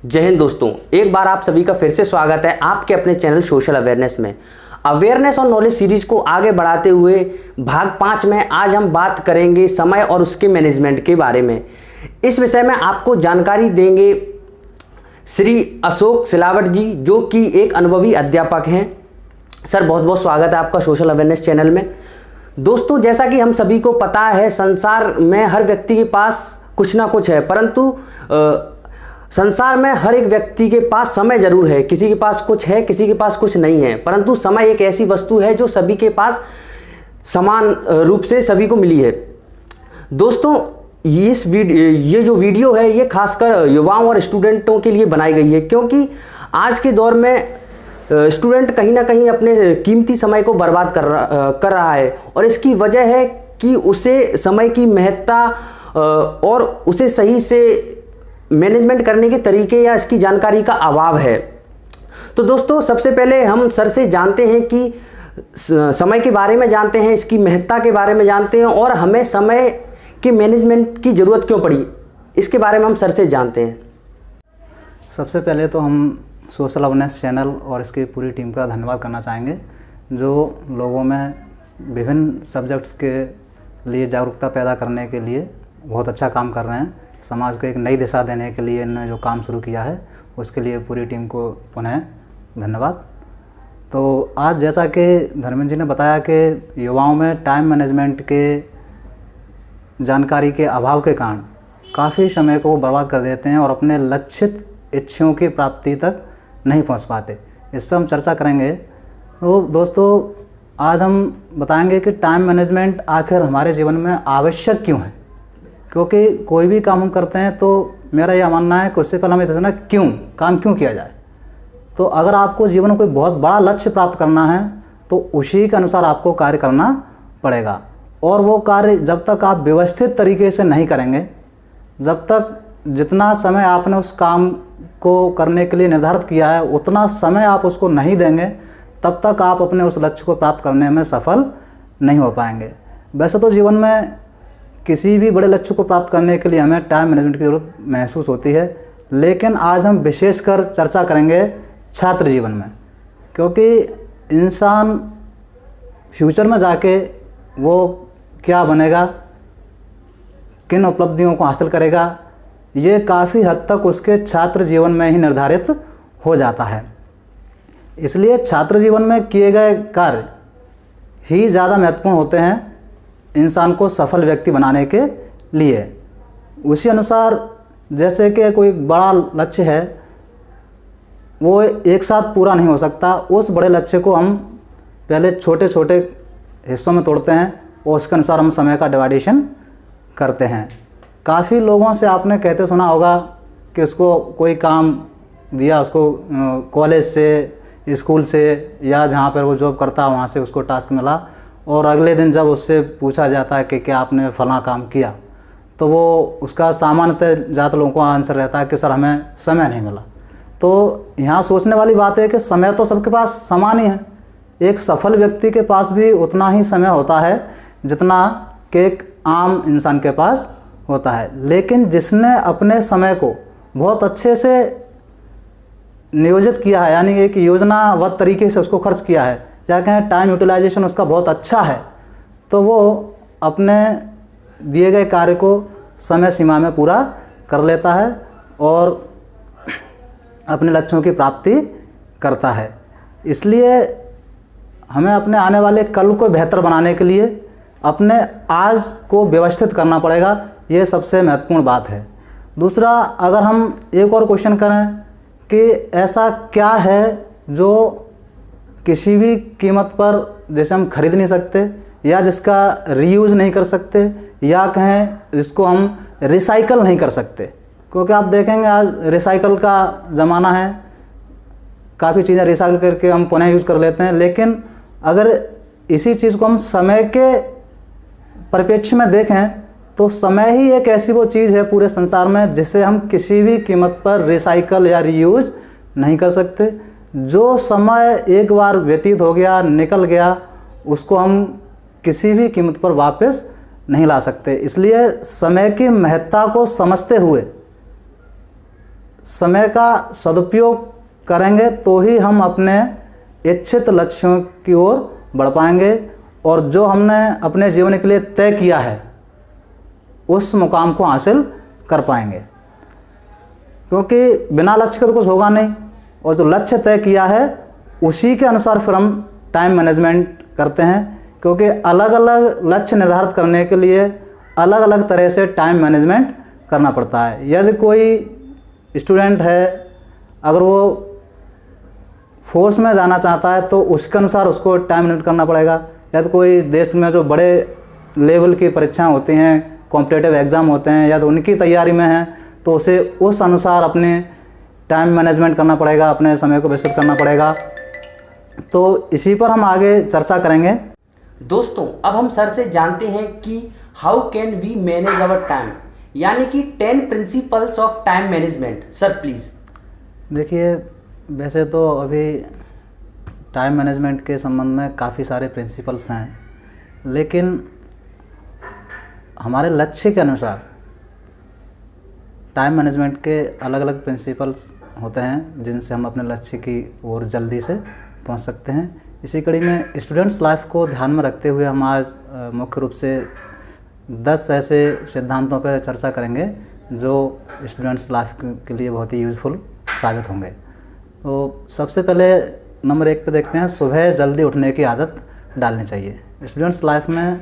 जय हिंद दोस्तों, एक बार आप सभी का फिर से स्वागत है आपके अपने चैनल सोशल अवेयरनेस में। अवेयरनेस और नॉलेज सीरीज को आगे बढ़ाते हुए भाग 5 में आज हम बात करेंगे समय और उसके मैनेजमेंट के बारे में। इस विषय में आपको जानकारी देंगे श्री अशोक सिलावट जी, जो कि एक अनुभवी अध्यापक हैं। सर, बहुत बहुत स्वागत है आपका सोशल अवेयरनेस चैनल में। दोस्तों, जैसा कि हम सभी को पता है, संसार में हर व्यक्ति के पास कुछ ना कुछ है, परंतु संसार में हर एक व्यक्ति के पास समय जरूर है। किसी के पास कुछ है, किसी के पास कुछ नहीं है, परंतु समय एक ऐसी वस्तु है जो सभी के पास समान रूप से सभी को मिली है। दोस्तों, ये जो वीडियो है ये खासकर युवाओं और स्टूडेंटों के लिए बनाई गई है, क्योंकि आज के दौर में स्टूडेंट कहीं ना कहीं अपने कीमती समय को बर्बाद कर रहा है, और इसकी वजह है कि उसे समय की महत्ता और उसे सही से मैनेजमेंट करने के तरीके या इसकी जानकारी का अभाव है। तो दोस्तों, सबसे पहले हम सर से जानते हैं कि समय के बारे में जानते हैं, इसकी महत्ता के बारे में जानते हैं, और हमें समय के मैनेजमेंट की ज़रूरत क्यों पड़ी, इसके बारे में हम सर से जानते हैं। सबसे पहले तो हम सोशल अवेयरनेस चैनल और इसकी पूरी टीम का धन्यवाद करना चाहेंगे, जो लोगों में विभिन्न सब्जेक्ट्स के लिए जागरूकता पैदा करने के लिए बहुत अच्छा काम कर रहे हैं। समाज को एक नई दिशा देने के लिए इन्होंने जो काम शुरू किया है, उसके लिए पूरी टीम को पुनः धन्यवाद। तो आज जैसा कि धर्मेंद्र जी ने बताया कि युवाओं में टाइम मैनेजमेंट के जानकारी के अभाव के कारण काफ़ी समय को वो बर्बाद कर देते हैं और अपने लक्षित इच्छाओं की प्राप्ति तक नहीं पहुंच पाते। इस पर हम चर्चा करेंगे। तो दोस्तों, आज हम बताएंगे कि टाइम मैनेजमेंट आखिर हमारे जीवन में आवश्यक क्यों है, क्योंकि कोई भी काम हम करते हैं तो मेरा यह मानना है कि उससे पहले हमें देखना क्यों काम क्यों किया जाए। तो अगर आपको जीवन में कोई बहुत बड़ा लक्ष्य प्राप्त करना है तो उसी के अनुसार आपको कार्य करना पड़ेगा, और वो कार्य जब तक आप व्यवस्थित तरीके से नहीं करेंगे, जब तक जितना समय आपने उस काम को करने के लिए निर्धारित किया है उतना समय आप उसको नहीं देंगे, तब तक आप अपने उस लक्ष्य को प्राप्त करने में सफल नहीं हो पाएंगे। वैसे तो जीवन में किसी भी बड़े लक्ष्य को प्राप्त करने के लिए हमें टाइम मैनेजमेंट की ज़रूरत महसूस होती है, लेकिन आज हम विशेषकर चर्चा करेंगे छात्र जीवन में, क्योंकि इंसान फ्यूचर में जाके वो क्या बनेगा, किन उपलब्धियों को हासिल करेगा, ये काफ़ी हद तक उसके छात्र जीवन में ही निर्धारित हो जाता है। इसलिए छात्र जीवन में किए गए कार्य ही ज़्यादा महत्वपूर्ण होते हैं इंसान को सफल व्यक्ति बनाने के लिए। उसी अनुसार जैसे कि कोई बड़ा लक्ष्य है, वो एक साथ पूरा नहीं हो सकता। उस बड़े लक्ष्य को हम पहले छोटे छोटे हिस्सों में तोड़ते हैं और उसके अनुसार हम समय का डिवाइडेशन करते हैं। काफ़ी लोगों से आपने कहते सुना होगा कि उसको कोई काम दिया, उसको कॉलेज से, स्कूल से, या जहाँ पर वो जॉब करता है वहाँ से उसको टास्क मिला, और अगले दिन जब उससे पूछा जाता है कि क्या आपने फलां काम किया, तो वो उसका सामान्यतः ज़्यादातर लोगों को आंसर रहता है कि सर हमें समय नहीं मिला। तो यहाँ सोचने वाली बात है कि समय तो सबके पास समान ही है। एक सफल व्यक्ति के पास भी उतना ही समय होता है जितना कि एक आम इंसान के पास होता है, लेकिन जिसने अपने समय को बहुत अच्छे से नियोजित किया है, यानी एक योजनाबद्ध तरीके से उसको खर्च किया है, क्या कहें टाइम यूटिलाइजेशन उसका बहुत अच्छा है, तो वो अपने दिए गए कार्य को समय सीमा में पूरा कर लेता है और अपने लक्ष्यों की प्राप्ति करता है। इसलिए हमें अपने आने वाले कल को बेहतर बनाने के लिए अपने आज को व्यवस्थित करना पड़ेगा, ये सबसे महत्वपूर्ण बात है। दूसरा, अगर हम एक और क्वेश्चन करें कि ऐसा क्या है जो किसी भी कीमत पर जैसे हम खरीद नहीं सकते, या जिसका रीयूज़ नहीं कर सकते, या कहें जिसको हम रिसाइकल नहीं कर सकते, क्योंकि आप देखेंगे आज रिसाइकल का ज़माना है, काफ़ी चीज़ें रिसाइकल करके हम पुनः यूज़ कर लेते हैं। लेकिन अगर इसी चीज़ को हम समय के परिप्रेक्ष्य में देखें तो समय ही एक ऐसी वो चीज़ है पूरे संसार में जिसे हम किसी भी कीमत पर रिसाइकल या रीयूज़ नहीं कर सकते। जो समय एक बार व्यतीत हो गया, निकल गया, उसको हम किसी भी कीमत पर वापस नहीं ला सकते। इसलिए समय की महत्ता को समझते हुए समय का सदुपयोग करेंगे तो ही हम अपने इच्छित लक्ष्यों की ओर बढ़ पाएंगे और जो हमने अपने जीवन के लिए तय किया है उस मुकाम को हासिल कर पाएंगे। क्योंकि बिना लक्ष्य के तो कुछ होगा नहीं, और जो लक्ष्य तय किया है उसी के अनुसार फिर हम टाइम मैनेजमेंट करते हैं। क्योंकि अलग अलग लक्ष्य निर्धारित करने के लिए अलग अलग तरह से टाइम मैनेजमेंट करना पड़ता है। यदि कोई स्टूडेंट है, अगर वो फोर्स में जाना चाहता है तो उसके अनुसार उसको टाइम मैनेज करना पड़ेगा। यदि कोई देश में जो बड़े लेवल की परीक्षाएं होती हैं, कॉम्पिटिटिव एग्ज़ाम होते हैं, यदि उनकी तैयारी में है तो उसे उस अनुसार अपने टाइम मैनेजमेंट करना पड़ेगा, अपने समय को व्यवस्थित करना पड़ेगा। तो इसी पर हम आगे चर्चा करेंगे। दोस्तों, अब हम सर से जानते हैं कि how can we manage our time, यानी कि 10 principles of time management. Sir please. देखिए, वैसे तो अभी टाइम मैनेजमेंट के संबंध में काफ़ी सारे प्रिंसिपल्स हैं, लेकिन हमारे लक्ष्य के अनुसार टाइम मैनेजमेंट के अलग अलग प्रिंसिपल्स होते हैं जिनसे हम अपने लक्ष्य की ओर जल्दी से पहुंच सकते हैं। इसी कड़ी में स्टूडेंट्स लाइफ को ध्यान में रखते हुए हम आज मुख्य रूप से 10 ऐसे सिद्धांतों पर चर्चा करेंगे जो स्टूडेंट्स लाइफ के लिए बहुत ही यूज़फुल साबित होंगे। तो सबसे पहले नंबर 1 पे देखते हैं, सुबह जल्दी उठने की आदत डालनी चाहिए। स्टूडेंट्स लाइफ में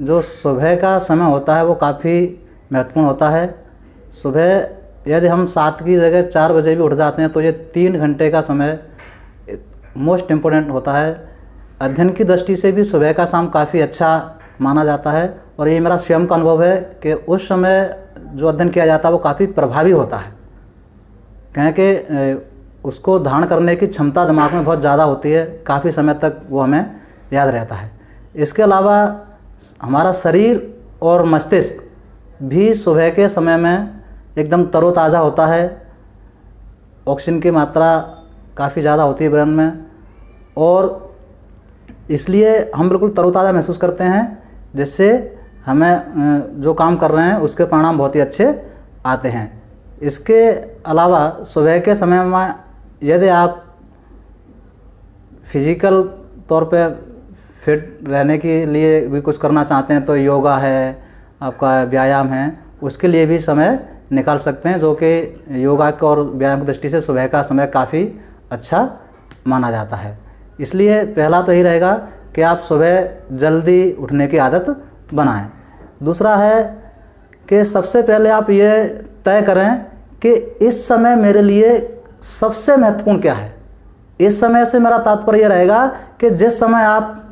जो सुबह का समय होता है वो काफ़ी महत्वपूर्ण होता है। सुबह यदि हम 7 की जगह 4 बजे भी उठ जाते हैं तो ये 3 घंटे का समय मोस्ट इम्पोर्टेंट होता है। अध्ययन की दृष्टि से भी सुबह का शाम काफ़ी अच्छा माना जाता है, और ये मेरा स्वयं का अनुभव है कि उस समय जो अध्ययन किया जाता है वो काफ़ी प्रभावी होता है। कहें कि उसको धारण करने की क्षमता दिमाग में बहुत ज़्यादा होती है, काफ़ी समय तक वो हमें याद रहता है। इसके अलावा हमारा शरीर और मस्तिष्क भी सुबह के समय में एकदम तरोताज़ा होता है। ऑक्सीजन की मात्रा काफ़ी ज़्यादा होती है ब्रेन में, और इसलिए हम बिल्कुल तरोताज़ा महसूस करते हैं, जिससे हमें जो काम कर रहे हैं उसके परिणाम बहुत ही अच्छे आते हैं। इसके अलावा सुबह के समय में यदि आप फिज़िकल तौर पे फिट रहने के लिए भी कुछ करना चाहते हैं तो योगा है, आपका व्यायाम है, उसके लिए भी समय निकाल सकते हैं, जो कि योगा और व्यायाम की दृष्टि से सुबह का समय काफ़ी अच्छा माना जाता है। इसलिए पहला तो यही रहेगा कि आप सुबह जल्दी उठने की आदत बनाएं। दूसरा है कि सबसे पहले आप ये तय करें कि इस समय मेरे लिए सबसे महत्वपूर्ण क्या है। इस समय से मेरा तात्पर्य ये रहेगा कि जिस समय आप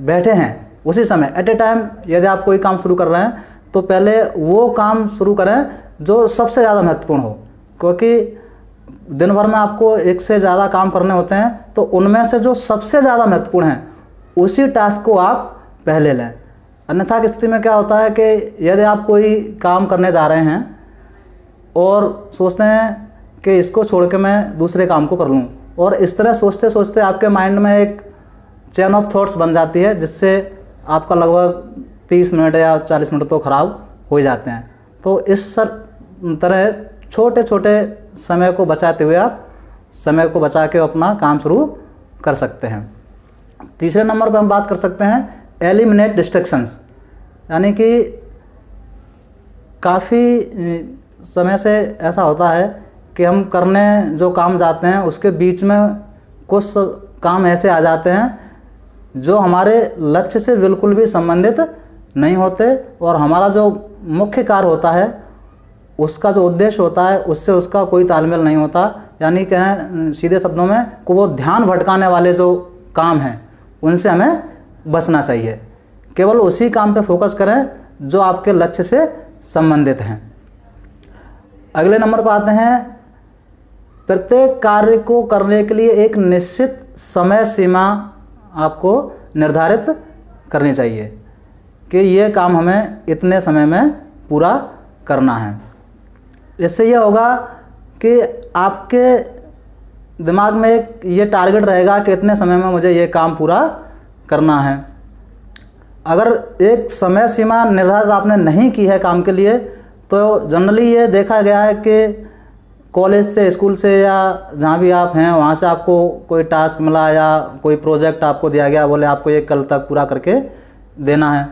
बैठे हैं उसी समय एट ए टाइम यदि आप कोई काम शुरू कर रहे हैं तो पहले वो काम शुरू करें जो सबसे ज़्यादा महत्वपूर्ण हो। क्योंकि दिन भर में आपको एक से ज़्यादा काम करने होते हैं, तो उनमें से जो सबसे ज़्यादा महत्वपूर्ण हैं उसी टास्क को आप पहले लें। अन्यथा की स्थिति में क्या होता है कि यदि आप कोई काम करने जा रहे हैं और सोचते हैं कि इसको छोड़ के मैं दूसरे काम को कर लूँ, और इस तरह सोचते सोचते आपके माइंड में एक चेन ऑफ थॉट्स बन जाती है, जिससे आपका लगभग 30 मिनट या 40 मिनट तो ख़राब हो जाते हैं। तो इस तरह छोटे छोटे समय को बचाते हुए आप समय को बचा के अपना काम शुरू कर सकते हैं। तीसरे नंबर पर हम बात कर सकते हैं एलिमिनेट डिस्ट्रैक्शंस, यानी कि काफ़ी समय से ऐसा होता है कि हम करने जो काम जाते हैं उसके बीच में कुछ काम ऐसे आ जाते हैं जो हमारे लक्ष्य से बिल्कुल भी संबंधित नहीं होते, और हमारा जो मुख्य कार्य होता है उसका जो उद्देश्य होता है उससे उसका कोई तालमेल नहीं होता। यानी कहें सीधे शब्दों में कि वो ध्यान भटकाने वाले जो काम हैं उनसे हमें बचना चाहिए। केवल उसी काम पे फोकस करें जो आपके लक्ष्य से संबंधित हैं। अगले नंबर पर आते हैं, प्रत्येक कार्य को करने के लिए एक निश्चित समय सीमा आपको निर्धारित करनी चाहिए कि ये काम हमें इतने समय में पूरा करना है। इससे यह होगा कि आपके दिमाग में एक ये टारगेट रहेगा कि इतने समय में मुझे ये काम पूरा करना है। अगर एक समय सीमा निर्धारित आपने नहीं की है काम के लिए, तो जनरली ये देखा गया है कि कॉलेज से, स्कूल से या जहाँ भी आप हैं वहाँ से आपको कोई टास्क मिला या कोई प्रोजेक्ट आपको दिया गया, बोले आपको ये कल तक पूरा करके देना है,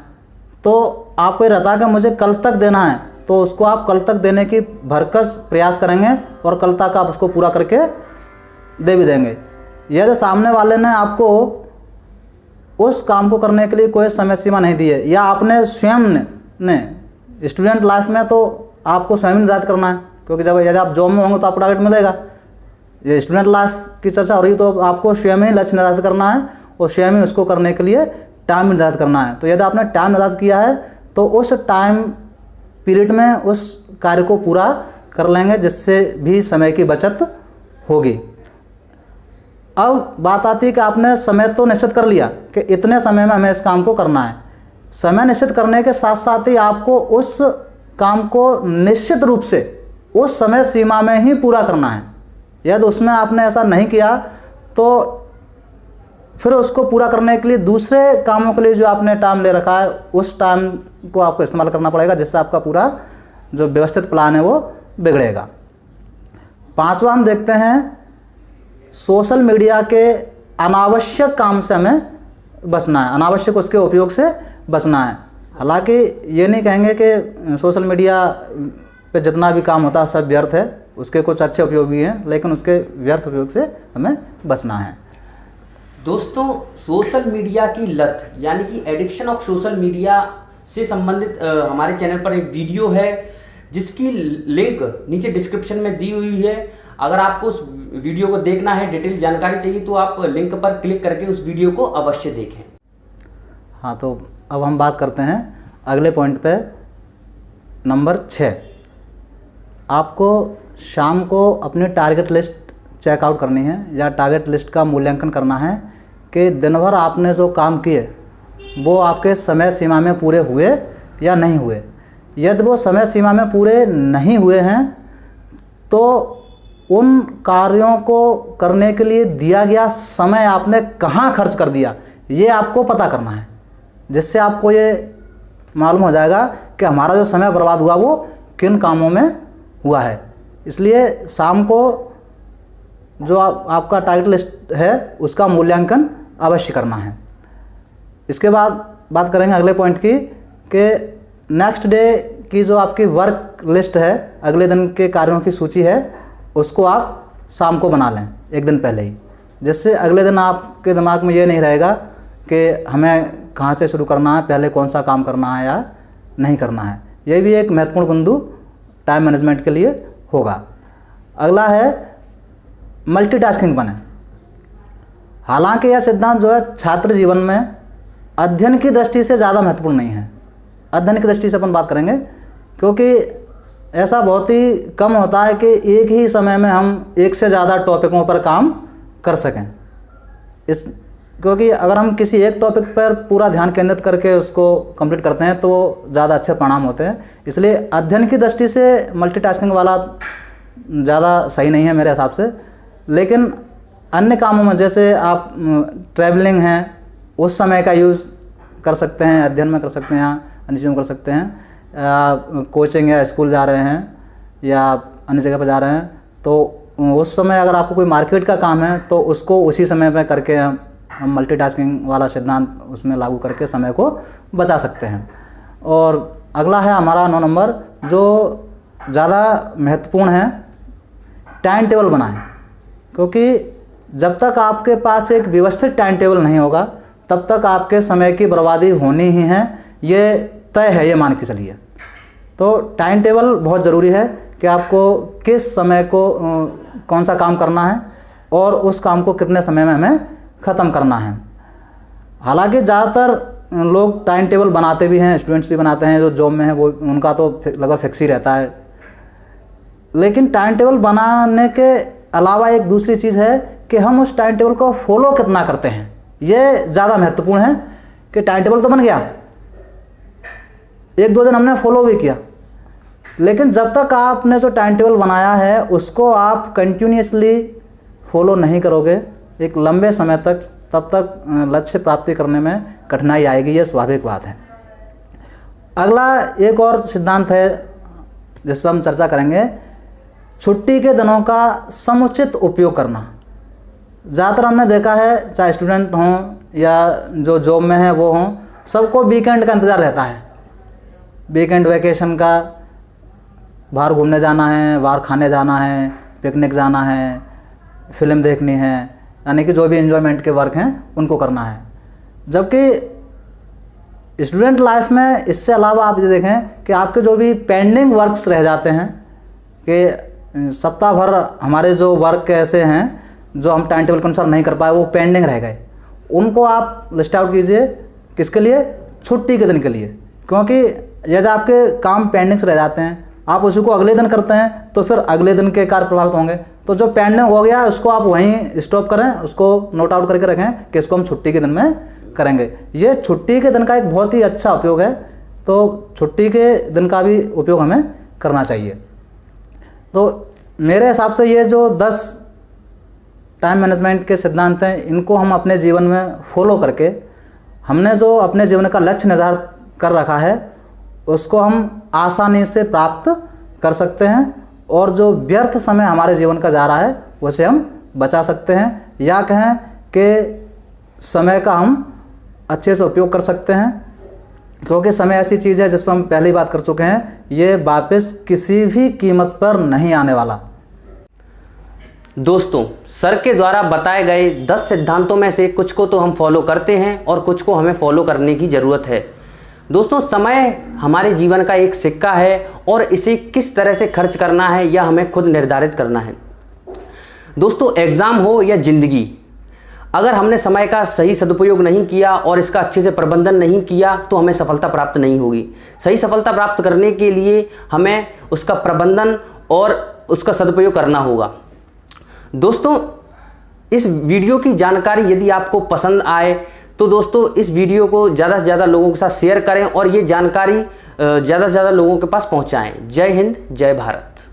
तो आपको ये रहता है कि मुझे कल तक देना है, तो उसको आप कल तक देने की भरकस प्रयास करेंगे और कल तक आप उसको पूरा करके दे भी देंगे। यदि सामने वाले ने आपको उस काम को करने के लिए कोई समय सीमा नहीं दी है, या आपने स्वयं ने स्टूडेंट लाइफ में तो आपको स्वयं निर्धारित करना है, क्योंकि जब यदि आप जॉब में होंगे तो आपको टारगेट मिलेगा। ये स्टूडेंट लाइफ की चर्चा हो रही है तो आपको स्वयं ही लक्ष्य निर्धारित करना है और स्वयं ही उसको करने के लिए टाइम निर्धारित करना है। तो यदि आपने टाइम निर्धारित किया है तो उस टाइम पीरियड में उस कार्य को पूरा कर लेंगे, जिससे भी समय की बचत होगी। अब बात आती है कि आपने समय तो निश्चित कर लिया कि इतने समय में हमें इस काम को करना है। समय निश्चित करने के साथ साथ ही आपको उस काम को निश्चित रूप से उस समय सीमा में ही पूरा करना है। यदि उसमें आपने ऐसा नहीं किया तो फिर उसको पूरा करने के लिए दूसरे कामों के लिए जो आपने टाइम ले रखा है उस टाइम को आपको इस्तेमाल करना पड़ेगा, जिससे आपका पूरा जो व्यवस्थित प्लान है वो बिगड़ेगा। पांचवा हम देखते हैं, सोशल मीडिया के अनावश्यक काम से हमें बचना है, अनावश्यक उसके उपयोग से बचना है। हालांकि ये नहीं कहेंगे कि सोशल मीडिया पे जितना भी काम होता है सब व्यर्थ है, उसके कुछ अच्छे उपयोग भी हैं, लेकिन उसके व्यर्थ उपयोग से हमें बचना है। दोस्तों, सोशल मीडिया की लत यानी कि एडिक्शन ऑफ सोशल मीडिया से संबंधित हमारे चैनल पर एक वीडियो है जिसकी लिंक नीचे डिस्क्रिप्शन में दी हुई है। अगर आपको उस वीडियो को देखना है, डिटेल जानकारी चाहिए, तो आप लिंक पर क्लिक करके उस वीडियो को अवश्य देखें। हाँ, तो अब हम बात करते हैं अगले पॉइंट पे, नंबर 6। आपको शाम को अपनी टारगेट लिस्ट चेकआउट करनी है या टारगेट लिस्ट का मूल्यांकन करना है कि दिन भर आपने जो काम किए वो आपके समय सीमा में पूरे हुए या नहीं हुए। यदि वो समय सीमा में पूरे नहीं हुए हैं तो उन कार्यों को करने के लिए दिया गया समय आपने कहाँ खर्च कर दिया, ये आपको पता करना है, जिससे आपको ये मालूम हो जाएगा कि हमारा जो समय बर्बाद हुआ वो किन कामों में हुआ है। इसलिए शाम को जो आपका टारगेट लिस्ट है उसका मूल्यांकन अवश्य करना है। इसके बाद बात करेंगे अगले पॉइंट की कि नेक्स्ट डे की जो आपकी वर्क लिस्ट है, अगले दिन के कार्यों की सूची है, उसको आप शाम को बना लें एक दिन पहले ही, जिससे अगले दिन आपके दिमाग में ये नहीं रहेगा कि हमें कहाँ से शुरू करना है, पहले कौन सा काम करना है या नहीं करना है। ये भी एक महत्वपूर्ण बिंदु टाइम मैनेजमेंट के लिए होगा। अगला है मल्टीटास्किंग बने। हालांकि यह सिद्धांत जो है छात्र जीवन में अध्ययन की दृष्टि से ज़्यादा महत्वपूर्ण नहीं है। अध्ययन की दृष्टि से अपन बात करेंगे, क्योंकि ऐसा बहुत ही कम होता है कि एक ही समय में हम एक से ज़्यादा टॉपिकों पर काम कर सकें। क्योंकि अगर हम किसी एक टॉपिक पर पूरा ध्यान केंद्रित करके उसको कंप्लीट करते हैं तो ज़्यादा अच्छे परिणाम होते हैं। इसलिए अध्ययन की दृष्टि से मल्टीटास्किंग वाला ज़्यादा सही नहीं है मेरे हिसाब से। लेकिन अन्य कामों में जैसे आप ट्रैवलिंग हैं उस समय का यूज़ कर सकते हैं, अध्ययन में कर सकते हैं, अन्य चीज़ों में कर सकते हैं। कोचिंग या स्कूल जा रहे हैं या अन्य जगह पर जा रहे हैं तो उस समय अगर आपको कोई मार्केट का काम है तो उसको उसी समय में करके हम मल्टीटास्किंग वाला सिद्धांत उसमें लागू करके समय को बचा सकते हैं। और अगला है हमारा 9 नंबर, जो ज़्यादा महत्वपूर्ण है, टाइम टेबल बनाएं। क्योंकि जब तक आपके पास एक व्यवस्थित टाइम टेबल नहीं होगा तब तक आपके समय की बर्बादी होनी ही है, ये तय है, ये मान के चलिए। तो टाइम टेबल बहुत ज़रूरी है कि आपको किस समय को कौन सा काम करना है और उस काम को कितने समय में हमें ख़त्म करना है। हालांकि ज़्यादातर लोग टाइम टेबल बनाते भी हैं, स्टूडेंट्स भी बनाते हैं, जो जॉब में है वो उनका तो लगभग फिक्स ही रहता है। लेकिन टाइम टेबल बनाने के अलावा एक दूसरी चीज़ है कि हम उस टाइम टेबल को फॉलो कितना करते हैं, ये ज़्यादा महत्वपूर्ण है। कि टाइम टेबल तो बन गया, 1-2 दिन हमने फॉलो भी किया, लेकिन जब तक आपने जो टाइम टेबल बनाया है उसको आप कंटिन्यूसली फॉलो नहीं करोगे एक लंबे समय तक, तब तक लक्ष्य प्राप्ति करने में कठिनाई आएगी, ये स्वाभाविक बात है। अगला एक और सिद्धांत है जिस पर हम चर्चा करेंगे, छुट्टी के दिनों का समुचित उपयोग करना। ज़्यादातर हमने देखा है, चाहे स्टूडेंट हों या जो जॉब में हैं वो हों, सबको वीकेंड का इंतज़ार रहता है। वीकेंड वैकेशन का, बाहर घूमने जाना है, बाहर खाने जाना है, पिकनिक जाना है, फिल्म देखनी है, यानी कि जो भी एंजॉयमेंट के वर्क हैं उनको करना है। जबकि स्टूडेंट लाइफ में इससे अलावा आप ये देखें कि आपके जो भी पेंडिंग वर्क्स रह जाते हैं, कि सप्ताह भर हमारे जो वर्क ऐसे हैं जो हम टाइम टेबल के अनुसार नहीं कर पाए, वो पेंडिंग रह गए, उनको आप लिस्ट आउट कीजिए। किसके लिए? छुट्टी के दिन के लिए। क्योंकि यदि आपके काम पेंडिंग्स रह जाते हैं, आप उसी को अगले दिन करते हैं, तो फिर अगले दिन के कार्य प्रभावित होंगे। तो जो पेंडिंग हो गया उसको आप वहीं स्टॉप करें, उसको नोट आउट करके रखें कि इसको हम छुट्टी के दिन में करेंगे। ये छुट्टी के दिन का एक बहुत ही अच्छा उपयोग है, तो छुट्टी के दिन का भी उपयोग हमें करना चाहिए। तो मेरे हिसाब से ये जो 10 टाइम मैनेजमेंट के सिद्धांत हैं, इनको हम अपने जीवन में फॉलो करके हमने जो अपने जीवन का लक्ष्य निर्धारित कर रखा है उसको हम आसानी से प्राप्त कर सकते हैं, और जो व्यर्थ समय हमारे जीवन का जा रहा है उसे हम बचा सकते हैं, या कहें कि समय का हम अच्छे से उपयोग कर सकते हैं। क्योंकि समय ऐसी चीज़ है जिस पर हम पहले ही बात कर चुके हैं, ये वापस किसी भी कीमत पर नहीं आने वाला। दोस्तों, सर के द्वारा बताए गए 10 सिद्धांतों में से कुछ को तो हम फॉलो करते हैं और कुछ को हमें फॉलो करने की ज़रूरत है। दोस्तों, समय हमारे जीवन का एक सिक्का है और इसे किस तरह से खर्च करना है यह हमें खुद निर्धारित करना है। दोस्तों, एग्ज़ाम हो या ज़िंदगी, अगर हमने समय का सही सदुपयोग नहीं किया और इसका अच्छे से प्रबंधन नहीं किया तो हमें सफलता प्राप्त नहीं होगी। सही सफलता प्राप्त करने के लिए हमें उसका प्रबंधन और उसका सदुपयोग करना होगा। दोस्तों, इस वीडियो की जानकारी यदि आपको पसंद आए तो दोस्तों इस वीडियो को ज़्यादा से ज़्यादा लोगों के साथ शेयर करें और ये जानकारी ज़्यादा से ज़्यादा लोगों के पास पहुंचाएं। जय हिंद, जय भारत।